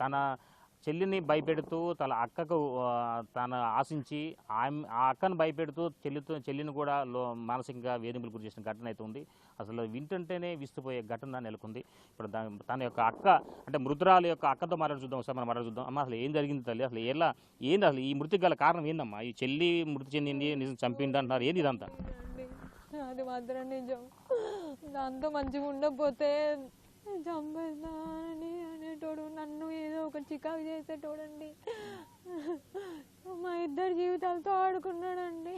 తన చెల్లిని భయపెడుతూ తన అక్కకు తను ఆశించి ఆ అక్కను భయపెడుతూ చెల్లిని కూడా మానసికంగా వేధింపులు గురి చేసిన ఘటన అయితే ఉంది. అసలు వింటుంటేనే విస్తుపోయే ఘటన నెలకొంది. ఇప్పుడు తన యొక్క అక్క అంటే మృతురాలు యొక్క అక్కతో చూద్దాం, ఒకసారి మనం చూద్దాం. అమ్మ అసలు ఏం జరిగింది తల్లి, అసలు ఏంది అసలు ఈ మృతికి గల కారణం ఏందమ్మా? ఈ చెల్లి మృతి చెందింది, నిజం చంపింది అంటున్నారు, ఏంది ఇదంతా? అది మాత్రం నిజం. దాంతో మంచిగా ఉండకపోతే చంపేస్తా అని అనేటోడు, నన్ను ఏదో ఒక చికాకు చేసేటోడండి. మా ఇద్దరు జీవితాలతో ఆడుకున్నాడండి.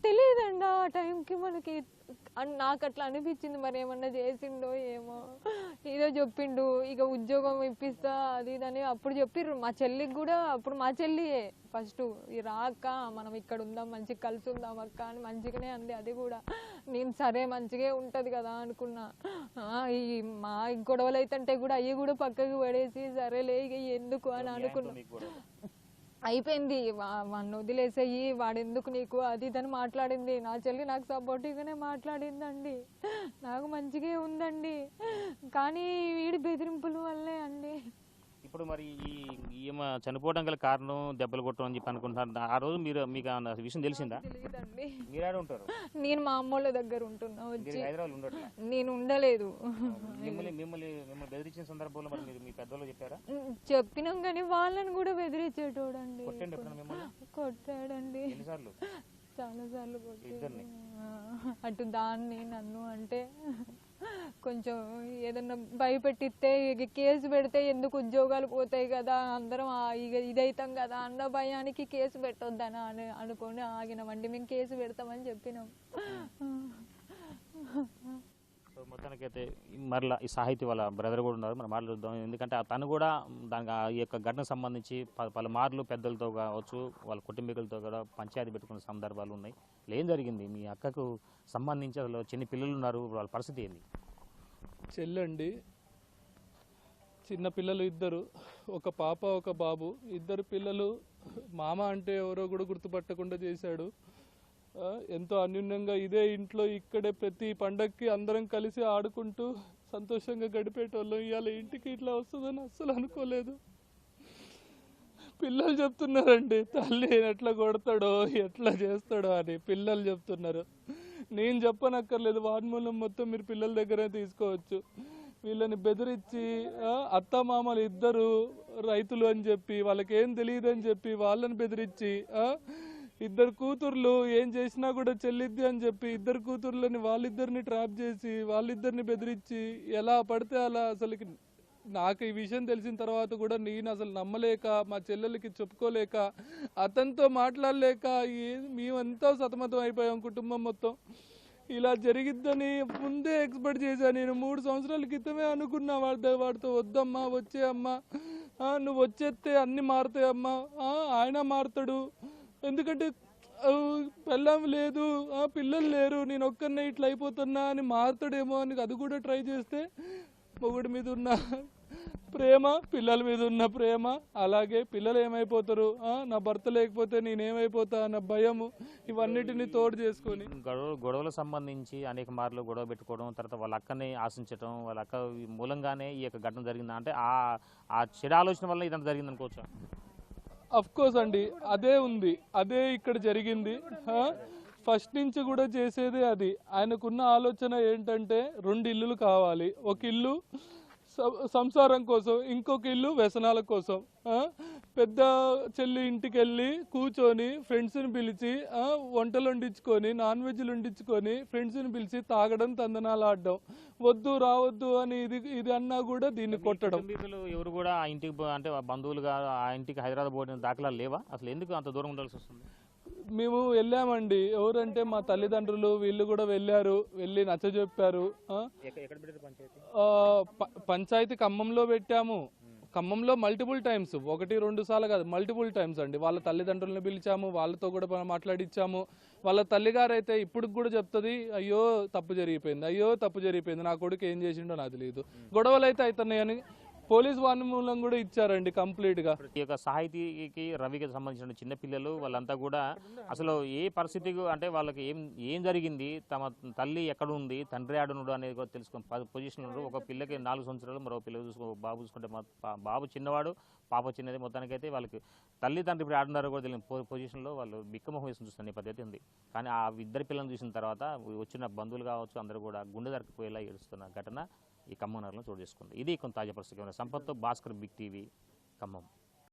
తెలియదండి ఆ టైంకి మనకి. నాకు అట్లా అనిపించింది, మరి ఏమన్నా చేసిండో ఏమో. ఏదో చెప్పిండు, ఇక ఉద్యోగం ఇప్పిస్తా అది ఇదని అప్పుడు చెప్పిర్రు. మా చెల్లికి కూడా అప్పుడు మా చెల్లియే ఫస్ట్ ఈ రాక మనం ఇక్కడ ఉందాం, మంచిగా కలిసి ఉందాం అక్క అని మంచిగానే అంది. అది కూడా నేను సరే మంచిగా ఉంటది కదా అనుకున్నా. ఈ మా గొడవలు అయితే కూడా అవి కూడా పక్కకు పడేసి సరేలే ఇక ఎందుకు అని అనుకున్నా. అయిపోయింది, వాడిని వదిలేసేయి, వాడెందుకు నీకు అది ఇదని మాట్లాడింది. నా చెల్లి నాకు సపోర్టివ్గానే మాట్లాడిందండి, నాకు మంచిగా ఉందండి. కానీ వీడి బెదిరింపుల వల్లే అండి. ఇప్పుడు మరి ఈమె చనిపోవడం గల కారణం దెబ్బలు కొట్టడం అని చెప్పి అనుకుంటున్నారు. ఆ రోజు మీకు విషయం తెలిసిందా? తెలియదండి. మీరు ఉంటారు? నేను మా అమ్మోళ్ళ దగ్గర ఉంటున్నా. వచ్చి హైదరాబాద్ నేను ఉండలేదు. మిమ్మల్ని బెదిరించిన సందర్భంలో మరి మీరు మీ పెద్దలు చెప్పారా? చెప్పినాం కానీ వాళ్ళని కూడా బెదిరించేటోడండి. కొట్టాడండి, చాలా సార్లు కొట్టాడు. అటు దాన్ని నన్ను అంటే కొంచెం ఏదన్నా భయపెట్టిస్తే కేసు పెడితే ఎందుకు ఉద్యోగాలు పోతాయి కదా, అందరం ఇదైతాం కదా అన్న భయానికి కేసు పెట్టొద్దని అనుకొని ఆగినామండి. మేము కేసు పెడతామని చెప్పినాం. మొత్తానికైతే మరలా ఈ సాహితీ వాళ్ళ బ్రదర్ కూడా ఉన్నారు, మనం మాట్లాడుద్దాం. ఎందుకంటే తను కూడా దానికి ఈ యొక్క ఘటనకు సంబంధించి పలుమార్లు పెద్దలతో కావచ్చు, వాళ్ళ కుటుంబీకులతో కూడా పంచాయతీ పెట్టుకున్న సందర్భాలు ఉన్నాయి. ఏం జరిగింది మీ అక్కకు సంబంధించి? అసలు చిన్న పిల్లలు ఉన్నారు, వాళ్ళ పరిస్థితి ఏంది? చెల్లండి, చిన్న పిల్లలు ఇద్దరు, ఒక పాప ఒక బాబు. ఇద్దరు పిల్లలు మామ అంటే ఎవరో కూడా గుర్తుపట్టకుండా చేశాడు. ఎంతో అన్యూన్యంగా ఇదే ఇంట్లో ఇక్కడే ప్రతి పండగకి అందరం కలిసి ఆడుకుంటూ సంతోషంగా గడిపేటోళ్ళం. ఇవాళ ఇంటికి ఇట్లా వస్తుందని అస్సలు అనుకోలేదు. పిల్లలు చెప్తున్నారండి, తల్లి ఎట్లా కొడతాడో ఎట్లా చేస్తాడో అని పిల్లలు చెప్తున్నారు. నేను చెప్పనక్కర్లేదు, వాన్మూలం మొత్తం మీరు పిల్లల దగ్గరే తీసుకోవచ్చు. వీళ్ళని బెదిరించి అత్తమామలు ఇద్దరు రైతులు అని చెప్పి వాళ్ళకి ఏం తెలియదు అని చెప్పి వాళ్ళని బెదిరించి, ఇద్దరు కూతుర్లు ఏం చేసినా కూడా చెల్లిద్ది అని చెప్పి ఇద్దరు కూతుర్లని వాళ్ళిద్దరిని ట్రాప్ చేసి వాళ్ళిద్దరిని బెదిరించి ఎలా పడితే అలా. అసలుకి నాకు ఈ విషయం తెలిసిన తర్వాత కూడా నేను అసలు నమ్మలేక, మా చెల్లెలకి చెప్పుకోలేక, అతనితో మాట్లాడలేక మేమంతా సతమతం అయిపోయాం కుటుంబం మొత్తం. ఇలా జరిగిద్దని ముందే ఎక్స్పెక్ట్ చేశాను. నేను 3 సంవత్సరాల క్రితమే అనుకున్నా వాడితో వద్దమ్మా, వచ్చే అమ్మా, నువ్వు వచ్చేస్తే అన్నీ మారుతాయమ్మా, ఆయన మారుతాడు, ఎందుకంటే పెళ్ళం లేదు, పిల్లలు లేరు, నేను ఒక్కరినే ఇట్లా అయిపోతున్నా అని మారుతాడేమో అని అది కూడా ట్రై చేస్తే మొగుడి మీద ఉన్న ప్రేమ, పిల్లల మీద ఉన్న ప్రేమ, అలాగే పిల్లలు ఏమైపోతారు, నా భర్త లేకపోతే నేనేమైపోతా అన్న భయము, ఇవన్నిటిని తోడు చేసుకొని గొడవలకు సంబంధించి అనేక మార్లు గొడవ పెట్టుకోవడం, తర్వాత వాళ్ళ అక్కని ఆశించడం, వాళ్ళ అక్క మూలంగానే ఈ యొక్క ఘటన జరిగిందా? అంటే ఆ చెడు ఆలోచన వల్ల ఇదంతా జరిగింది అనుకోవచ్చా? అఫ్ కోర్స్ అండి, అదే ఉంది, అదే ఇక్కడ జరిగింది. ఫస్ట్ నుంచి కూడా చేసేదే అది. ఆయనకున్న ఆలోచన ఏంటంటే 2 ఇల్లులు కావాలి. ఒక ఇల్లు సంసారం కోసం, ఇంకొక ఇల్లు వ్యసనాల కోసం. పెద్ద చెల్లి ఇంటికి వెళ్ళి కూర్చొని ఫ్రెండ్స్ని పిలిచి వంటలు వండించుకొని, నాన్ వెజ్లు వండించుకొని ఫ్రెండ్స్ని పిలిచి తాగడం, తందనాలు ఆడడం, వద్దు రావద్దు అని ఇది అన్నా కూడా దీన్ని కొట్టడం. ఎవరు కూడా ఆ ఇంటికి అంటే బంధువులుగా ఆ ఇంటికి హైదరాబాద్ పోయిన దాఖలాలు లేవా? అసలు ఎందుకు అంత దూరం ఉండాల్సి వస్తుంది? మేము వెళ్ళామండి. ఎవరంటే మా తల్లిదండ్రులు వీళ్ళు కూడా వెళ్ళారు, వెళ్ళి నచ్చజెప్పారు. పంచాయతీ ఖమ్మంలో పెట్టాము. ఖమ్మంలో మల్టిపుల్ టైమ్స్, 1-2 సార్లు కాదు, మల్టిపుల్ టైమ్స్ అండి. వాళ్ళ తల్లిదండ్రులను పిలిచాము, వాళ్ళతో కూడా మాట్లాడించాము. వాళ్ళ తల్లిగారు అయితే ఇప్పుడు కూడా చెప్తుంది, అయ్యో తప్పు జరిగిపోయింది, అయ్యో తప్పు జరిగిపోయింది, నా కొడుకు ఏం చేసిండో నాకు తెలియదు, గొడవలు అయితే అవుతున్నాయని పోలీస్ వాంగ్మూలం కూడా ఇచ్చారండి కంప్లీట్గా. ఈ యొక్క సాహితీకి రవికి సంబంధించిన చిన్న పిల్లలు వాళ్ళంతా కూడా అసలు ఏ పరిస్థితికి అంటే వాళ్ళకి ఏం జరిగింది, తమ తల్లి ఎక్కడ ఉంది, తండ్రి ఆడునుడు అనేది కూడా తెలుసుకుని పొజిషన్ ఉన్నారు. ఒక పిల్లకి 4 సంవత్సరాలు, మరో పిల్లలు బాబు చూసుకుంటే బాబు చిన్నవాడు, పాప చిన్నది. మొత్తానికైతే వాళ్ళకి తల్లి తండ్రి ఇప్పుడు ఆడున్నారో కూడా తెలియని పొజిషన్లో వాళ్ళు బిక్కమొహం వేసి చూస్తున్న పద్ధతి ఉంది. కానీ ఆ ఇద్దరు పిల్లలను చూసిన తర్వాత వచ్చిన బంధువులు కావచ్చు అందరూ కూడా గుండె దొరికిపోయేలా ఏడుస్తున్న ఘటన ఈ ఖమ్మం నగరంలో చోటు చేసుకుంది. ఇది కొంత తాజా పరిస్థితి. సంపత్తో భాస్కర్, బిగ్ టీవీ, ఖమ్మం.